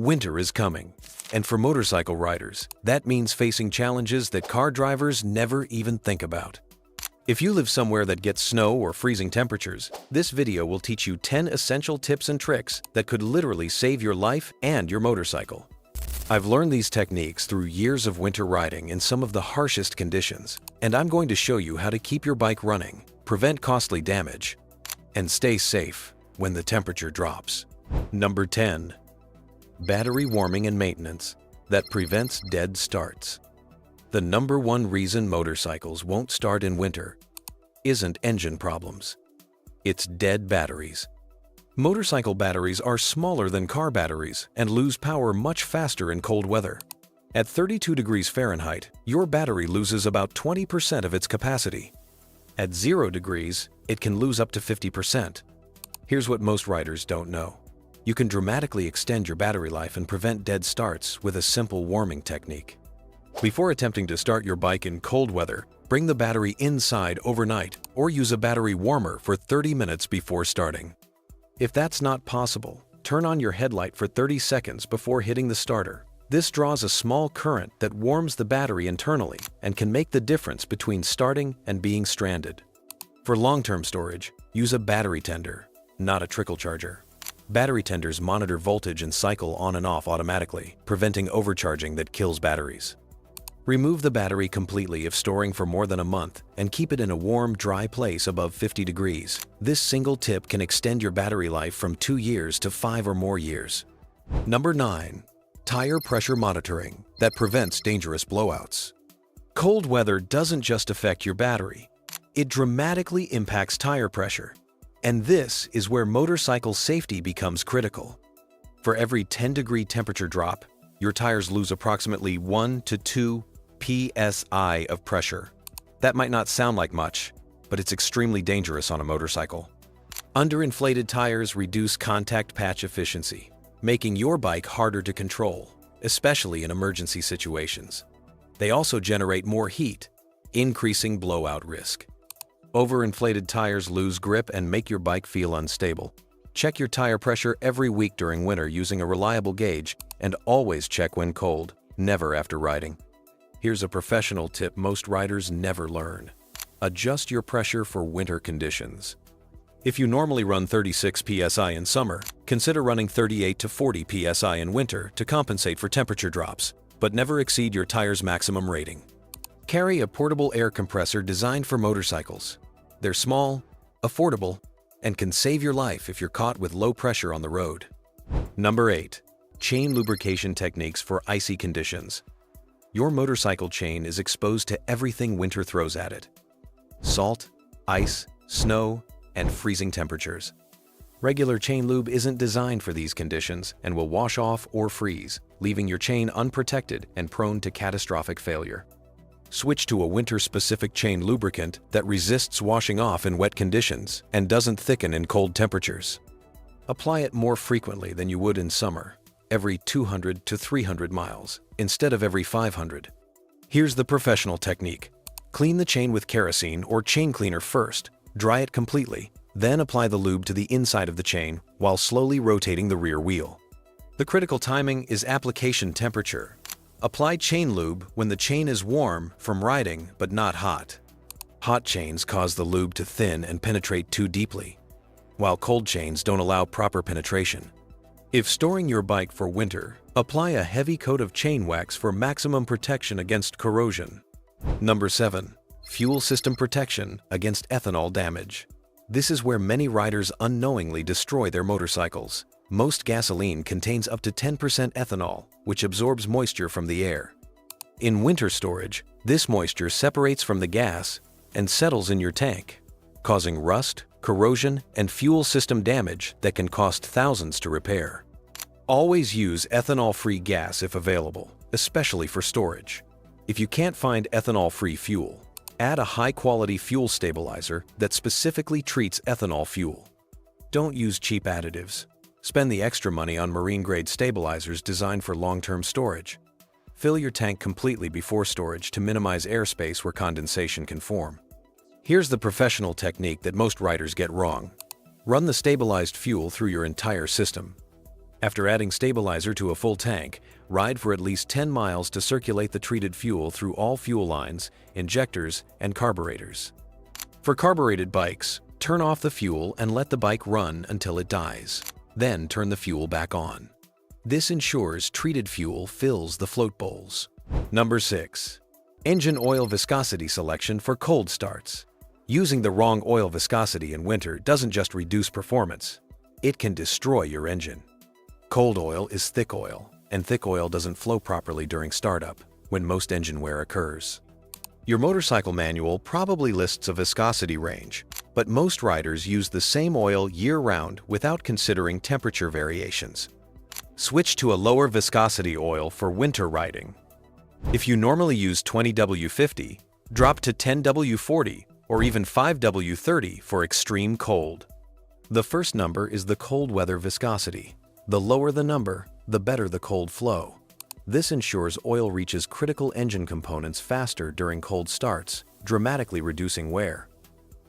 Winter is coming, and for motorcycle riders, that means facing challenges that car drivers never even think about. If you live somewhere that gets snow or freezing temperatures, this video will teach you 10 essential tips and tricks that could literally save your life and your motorcycle. I've learned these techniques through years of winter riding in some of the harshest conditions, and I'm going to show you how to keep your bike running, prevent costly damage, and stay safe when the temperature drops. Number 10. Battery warming and maintenance that prevents dead starts. The number one reason motorcycles won't start in winter isn't engine problems. It's dead batteries. Motorcycle batteries are smaller than car batteries and lose power much faster in cold weather. At 32 degrees Fahrenheit, your battery loses about 20% of its capacity. At 0 degrees, it can lose up to 50%. Here's what most riders don't know. You can dramatically extend your battery life and prevent dead starts with a simple warming technique. Before attempting to start your bike in cold weather, bring the battery inside overnight or use a battery warmer for 30 minutes before starting. If that's not possible, turn on your headlight for 30 seconds before hitting the starter. This draws a small current that warms the battery internally and can make the difference between starting and being stranded. For long-term storage, use a battery tender, not a trickle charger. Battery tenders monitor voltage and cycle on and off automatically, preventing overcharging that kills batteries. Remove the battery completely if storing for more than a month and keep it in a warm, dry place above 50 degrees. This single tip can extend your battery life from 2 years to 5 or more years. Number 9. Tire pressure monitoring that prevents dangerous blowouts. Cold weather doesn't just affect your battery. It dramatically impacts tire pressure. And this is where motorcycle safety becomes critical. For every 10-degree temperature drop, your tires lose approximately 1 to 2 psi of pressure. That might not sound like much, but it's extremely dangerous on a motorcycle. Underinflated tires reduce contact patch efficiency, making your bike harder to control, especially in emergency situations. They also generate more heat, increasing blowout risk. Overinflated tires lose grip and make your bike feel unstable. Check your tire pressure every week during winter using a reliable gauge, and always check when cold, never after riding. Here's a professional tip most riders never learn. Adjust your pressure for winter conditions. If you normally run 36 psi in summer, consider running 38 to 40 psi in winter to compensate for temperature drops, but never exceed your tire's maximum rating. Carry a portable air compressor designed for motorcycles. They're small, affordable, and can save your life if you're caught with low pressure on the road. Number 8. Chain lubrication techniques for icy conditions. Your motorcycle chain is exposed to everything winter throws at it: salt, ice, snow, and freezing temperatures. Regular chain lube isn't designed for these conditions and will wash off or freeze, leaving your chain unprotected and prone to catastrophic failure. Switch to a winter-specific chain lubricant that resists washing off in wet conditions and doesn't thicken in cold temperatures. Apply it more frequently than you would in summer, every 200 to 300 miles, instead of every 500. Here's the professional technique. Clean the chain with kerosene or chain cleaner first, dry it completely, then apply the lube to the inside of the chain while slowly rotating the rear wheel. The critical timing is application temperature. Apply chain lube when the chain is warm from riding but not hot. Hot chains cause the lube to thin and penetrate too deeply, while cold chains don't allow proper penetration. If storing your bike for winter, apply a heavy coat of chain wax for maximum protection against corrosion. Number 7. Fuel system protection against ethanol damage. This is where many riders unknowingly destroy their motorcycles. Most gasoline contains up to 10% ethanol, which absorbs moisture from the air. In winter storage, this moisture separates from the gas and settles in your tank, causing rust, corrosion, and fuel system damage that can cost thousands to repair. Always use ethanol-free gas if available, especially for storage. If you can't find ethanol-free fuel, add a high-quality fuel stabilizer that specifically treats ethanol fuel. Don't use cheap additives. Spend the extra money on marine-grade stabilizers designed for long-term storage. Fill your tank completely before storage to minimize airspace where condensation can form. Here's the professional technique that most riders get wrong. Run the stabilized fuel through your entire system. After adding stabilizer to a full tank, ride for at least 10 miles to circulate the treated fuel through all fuel lines, injectors, and carburetors. For carbureted bikes, turn off the fuel and let the bike run until it dies. Then turn the fuel back on. This ensures treated fuel fills the float bowls. Number 6. Engine oil viscosity selection for cold starts. Using the wrong oil viscosity in winter doesn't just reduce performance, it can destroy your engine. Cold oil is thick oil, and thick oil doesn't flow properly during startup, when most engine wear occurs. Your motorcycle manual probably lists a viscosity range, but most riders use the same oil year-round without considering temperature variations. Switch to a lower viscosity oil for winter riding. If you normally use 20W50, drop to 10W40 or even 5W30 for extreme cold. The first number is the cold weather viscosity. The lower the number, the better the cold flow. This ensures oil reaches critical engine components faster during cold starts, dramatically reducing wear.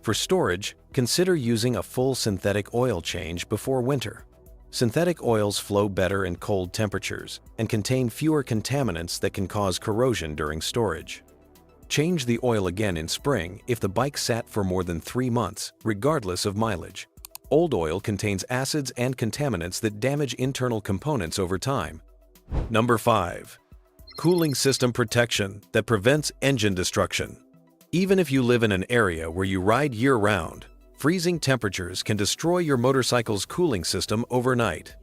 For storage, consider using a full synthetic oil change before winter. Synthetic oils flow better in cold temperatures and contain fewer contaminants that can cause corrosion during storage. Change the oil again in spring if the bike sat for more than 3 months, regardless of mileage. Old oil contains acids and contaminants that damage internal components over time. Number 5. Cooling system protection that prevents engine destruction. Even if you live in an area where you ride year-round, freezing temperatures can destroy your motorcycle's cooling system overnight.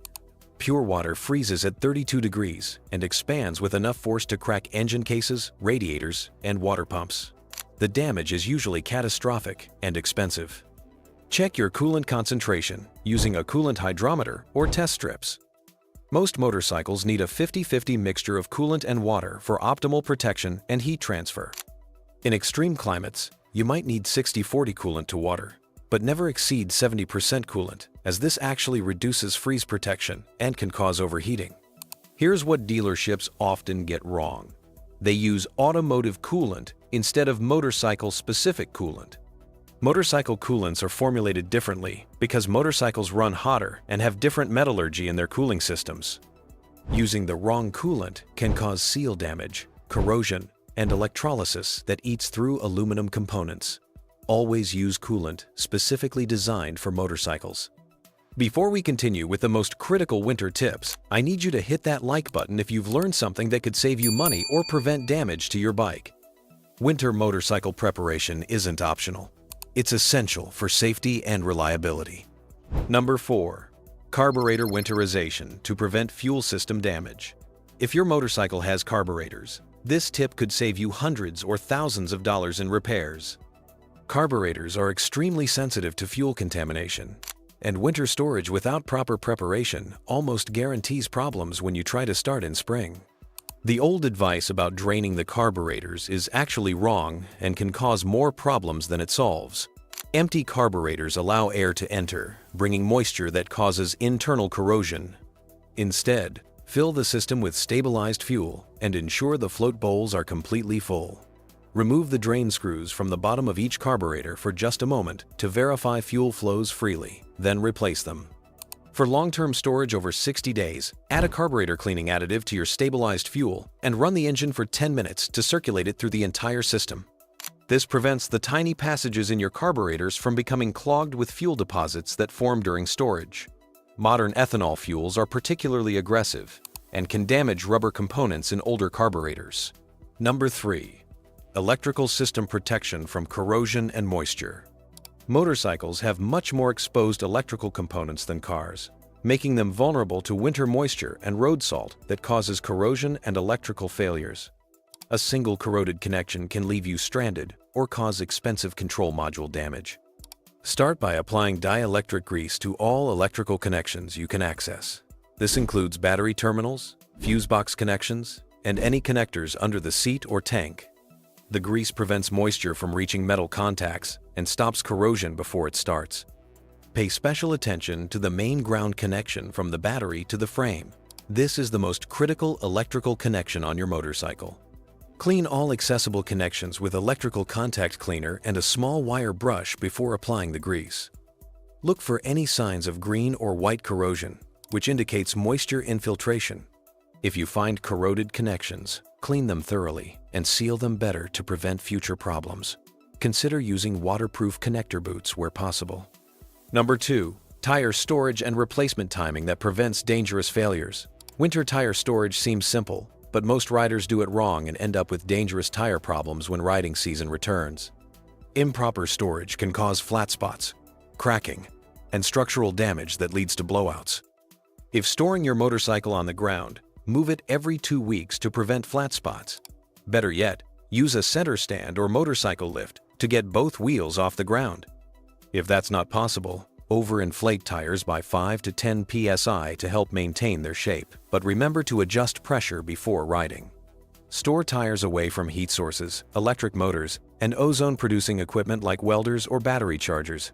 Pure water freezes at 32 degrees and expands with enough force to crack engine cases, radiators, and water pumps. The damage is usually catastrophic and expensive. Check your coolant concentration using a coolant hydrometer or test strips. Most motorcycles need a 50-50 mixture of coolant and water for optimal protection and heat transfer. In extreme climates, you might need 60-40 coolant to water, but never exceed 70% coolant, as this actually reduces freeze protection and can cause overheating. Here's what dealerships often get wrong. They use automotive coolant instead of motorcycle-specific coolant. Motorcycle coolants are formulated differently because motorcycles run hotter and have different metallurgy in their cooling systems. Using the wrong coolant can cause seal damage, corrosion, and electrolysis that eats through aluminum components. Always use coolant specifically designed for motorcycles. Before we continue with the most critical winter tips, I need you to hit that like button if you've learned something that could save you money or prevent damage to your bike. Winter motorcycle preparation isn't optional. It's essential for safety and reliability. Number 4. Carburetor winterization to prevent fuel system damage. If your motorcycle has carburetors, this tip could save you hundreds or thousands of dollars in repairs. Carburetors are extremely sensitive to fuel contamination, and winter storage without proper preparation almost guarantees problems when you try to start in spring. The old advice about draining the carburetors is actually wrong and can cause more problems than it solves. Empty carburetors allow air to enter, bringing moisture that causes internal corrosion. Instead, fill the system with stabilized fuel and ensure the float bowls are completely full. Remove the drain screws from the bottom of each carburetor for just a moment to verify fuel flows freely, then replace them. For long-term storage over 60 days, add a carburetor cleaning additive to your stabilized fuel and run the engine for 10 minutes to circulate it through the entire system. This prevents the tiny passages in your carburetors from becoming clogged with fuel deposits that form during storage. Modern ethanol fuels are particularly aggressive and can damage rubber components in older carburetors. Number 3. Electrical system protection from corrosion and moisture. Motorcycles have much more exposed electrical components than cars, making them vulnerable to winter moisture and road salt that causes corrosion and electrical failures. A single corroded connection can leave you stranded or cause expensive control module damage. Start by applying dielectric grease to all electrical connections you can access. This includes battery terminals, fuse box connections, and any connectors under the seat or tank. The grease prevents moisture from reaching metal contacts and stops corrosion before it starts. Pay special attention to the main ground connection from the battery to the frame. This is the most critical electrical connection on your motorcycle. Clean all accessible connections with electrical contact cleaner and a small wire brush before applying the grease. Look for any signs of green or white corrosion. which indicates moisture infiltration. If you find corroded connections, clean them thoroughly and seal them better to prevent future problems. Consider using waterproof connector boots where possible. Number 2. Tire storage and replacement timing that prevents dangerous failures. Winter tire storage seems simple, but most riders do it wrong and end up with dangerous tire problems when riding season returns. Improper storage can cause flat spots, cracking, and structural damage that leads to blowouts. If storing your motorcycle on the ground, move it every 2 weeks to prevent flat spots. Better yet, use a center stand or motorcycle lift to get both wheels off the ground. If that's not possible, overinflate tires by 5 to 10 psi to help maintain their shape, but remember to adjust pressure before riding. Store tires away from heat sources, electric motors, and ozone-producing equipment like welders or battery chargers.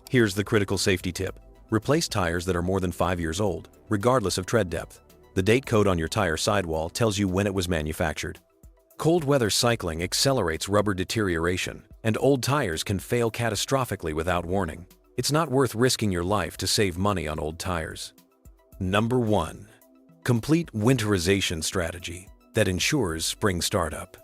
Here's the critical safety tip. Replace tires that are more than 5 years old, regardless of tread depth. The date code on your tire sidewall tells you when it was manufactured. Cold weather cycling accelerates rubber deterioration, and old tires can fail catastrophically without warning. It's not worth risking your life to save money on old tires. Number 1. Complete winterization strategy that ensures spring startup.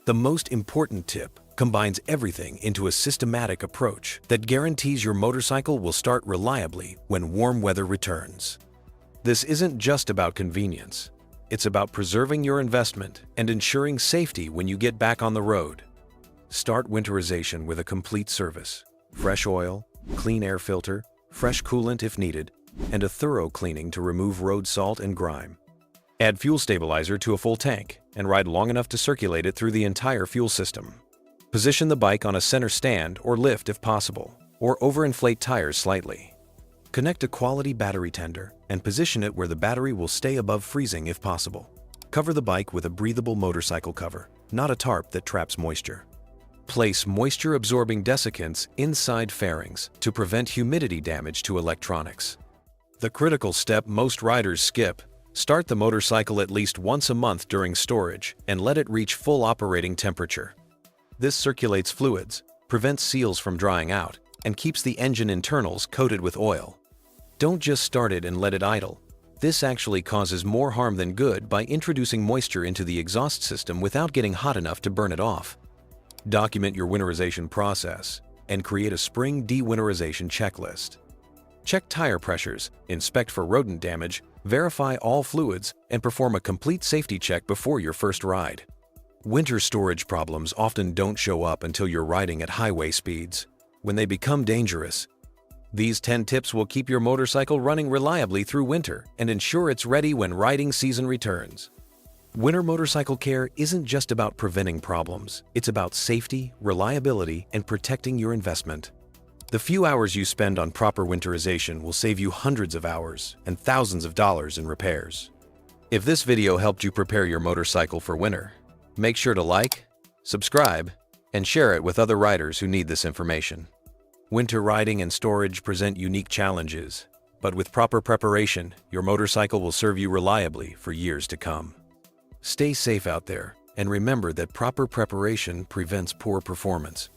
The most important tip combines everything into a systematic approach that guarantees your motorcycle will start reliably when warm weather returns. This isn't just about convenience. It's about preserving your investment and ensuring safety when you get back on the road. Start winterization with a complete service: fresh oil, clean air filter, fresh coolant if needed, and a thorough cleaning to remove road salt and grime. Add fuel stabilizer to a full tank and ride long enough to circulate it through the entire fuel system. Position the bike on a center stand or lift if possible, or overinflate tires slightly. Connect a quality battery tender and position it where the battery will stay above freezing if possible. Cover the bike with a breathable motorcycle cover, not a tarp that traps moisture. Place moisture-absorbing desiccants inside fairings to prevent humidity damage to electronics. The critical step most riders skip: start the motorcycle at least once a month during storage and let it reach full operating temperature. This circulates fluids, prevents seals from drying out, and keeps the engine internals coated with oil. Don't just start it and let it idle. This actually causes more harm than good by introducing moisture into the exhaust system without getting hot enough to burn it off. Document your winterization process and create a spring de-winterization checklist. Check tire pressures, inspect for rodent damage, verify all fluids, and perform a complete safety check before your first ride. Winter storage problems often don't show up until you're riding at highway speeds, when they become dangerous. These 10 tips will keep your motorcycle running reliably through winter and ensure it's ready when riding season returns. Winter motorcycle care isn't just about preventing problems. It's about safety, reliability, and protecting your investment. The few hours you spend on proper winterization will save you hundreds of hours and thousands of dollars in repairs. If this video helped you prepare your motorcycle for winter, make sure to like, subscribe, and share it with other riders who need this information. Winter riding and storage present unique challenges, but with proper preparation, your motorcycle will serve you reliably for years to come. Stay safe out there, and remember that proper preparation prevents poor performance.